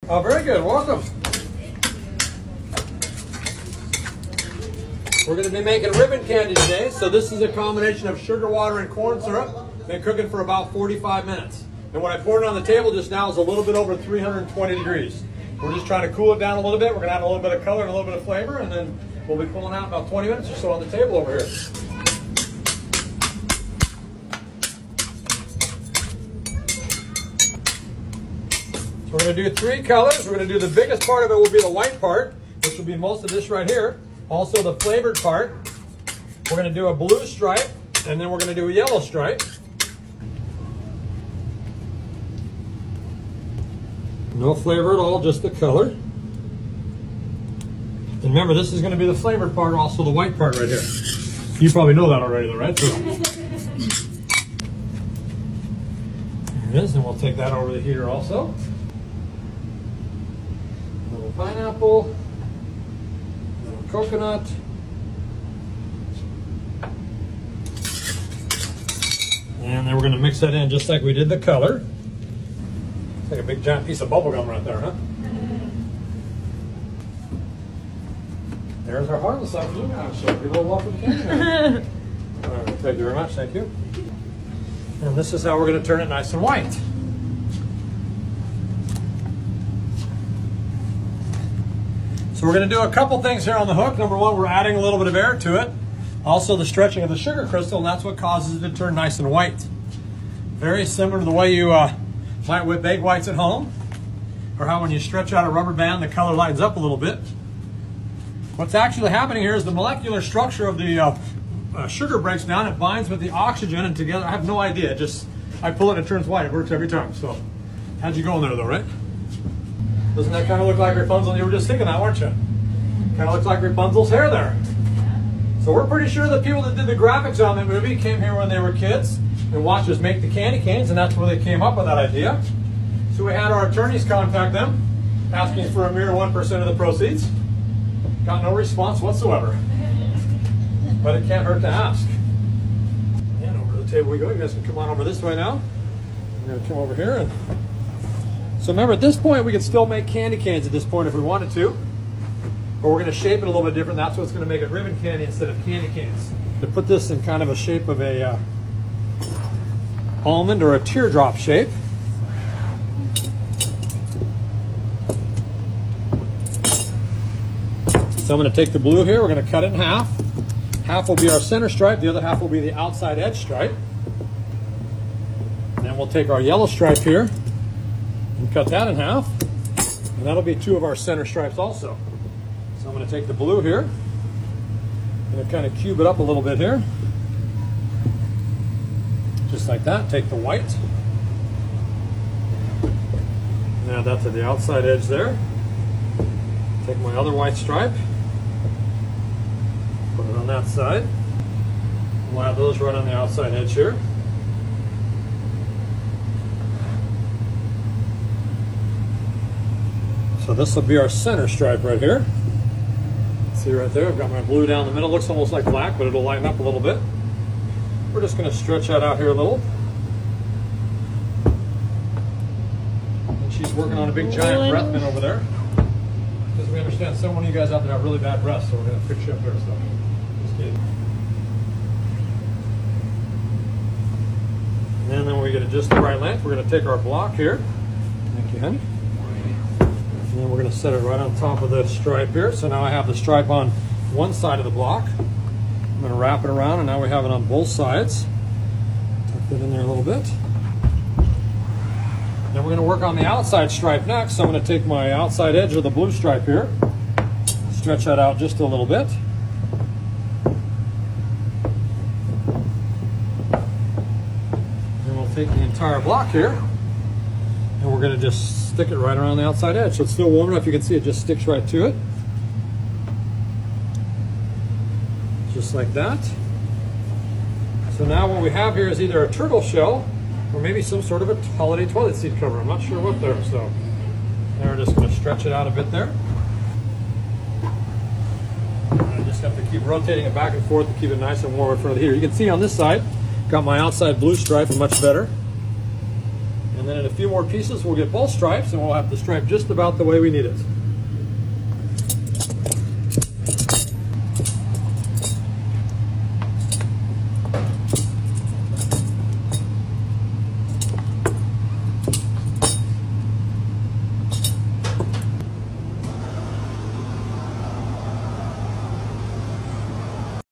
Oh, very good. Welcome. We're going to be making ribbon candy today. So this is a combination of sugar water and corn syrup. Been cooking for about 45 minutes. And when I poured it on the table just now, it's a little bit over 320 degrees. We're just trying to cool it down a little bit. We're going to add a little bit of color and a little bit of flavor, and then we'll be pulling out about 20 minutes or so on the table over here. So we're going to do 3 colors. We're going to do the biggest part of it will be the white part, which will be most of this right here. Also the flavored part. We're going to do a blue stripe, and then we're going to do a yellow stripe. No flavor at all, just the color. And remember, this is going to be the flavored part, also the white part right here. You probably know that already though, right? So, there it is, and we'll take that over the heater also. A little pineapple, a little coconut. And then we're going to mix that in just like we did the color. It's like a big giant piece of bubble gum right there, huh? There's our harvest out for you guys. So give a little welcome candy. All right, thank you very much. Thank you. And this is how we're going to turn it nice and white. So we're going to do a couple things here on the hook. Number one, we're adding a little bit of air to it. Also the stretching of the sugar crystal, and that's what causes it to turn nice and white. Very similar to the way you might whip egg whites at home, or how when you stretch out a rubber band, the color lightens up a little bit. What's actually happening here is the molecular structure of the sugar breaks down, it binds with the oxygen, and together, I have no idea, I pull it and it turns white. It works every time. So, how'd you go in there though, right? Doesn't that kind of look like Rapunzel? You were just thinking that, weren't you? Kind of looks like Rapunzel's hair there. So we're pretty sure the people that did the graphics on that movie came here when they were kids and watched us make the candy canes, and that's where they came up with that idea. So we had our attorneys contact them, asking for a mere 1% of the proceeds. Got no response whatsoever. But it can't hurt to ask. And over to the table we go. You guys can come on over this way now. I'm going to come over here. So remember, at this point, we can still make candy canes at this point if we wanted to. But we're going to shape it a little bit different. That's what's going to make it ribbon candy instead of candy canes. To put this in kind of a shape of a almond or a teardrop shape. So I'm going to take the blue here, we're going to cut it in half. Half will be our center stripe, the other half will be the outside edge stripe. And then we'll take our yellow stripe here and cut that in half. And that'll be 2 of our center stripes also. So I'm going to take the blue here, I'm going to kind of cube it up a little bit here. Just like that. Take the white. And add that to the outside edge there. Take my other white stripe. Put it on that side. We'll add those right on the outside edge here. So this will be our center stripe right here. See right there, I've got my blue down the middle. Looks almost like black, but it'll lighten up a little bit. We're just going to stretch that out here a little. And she's working on a big giant breath mint over there. Because we understand some of you guys out there have really bad breath, so we're going to fix you up there and stuff. Just kidding. And then we get it just the right length. We're going to take our block here. Thank you, honey. And then we're going to set it right on top of the stripe here. So now I have the stripe on one side of the block. I'm going to wrap it around, and now we have it on both sides. Tuck that in there a little bit. Then we're going to work on the outside stripe next. So I'm going to take my outside edge of the blue stripe here, stretch that out just a little bit. And we'll take the entire block here, and we're going to just stick it right around the outside edge. So it's still warm enough, you can see it just sticks right to it. Just like that. So now what we have here is either a turtle shell or maybe some sort of a holiday toilet seat cover. I'm not sure what there. So now we're just going to stretch it out a bit there. I just have to keep rotating it back and forth to keep it nice and warm in front of the heater. You can see on this side, got my outside blue stripe much better. And And then in a few more pieces, we'll get both stripes, and we'll have the stripe just about the way we need it.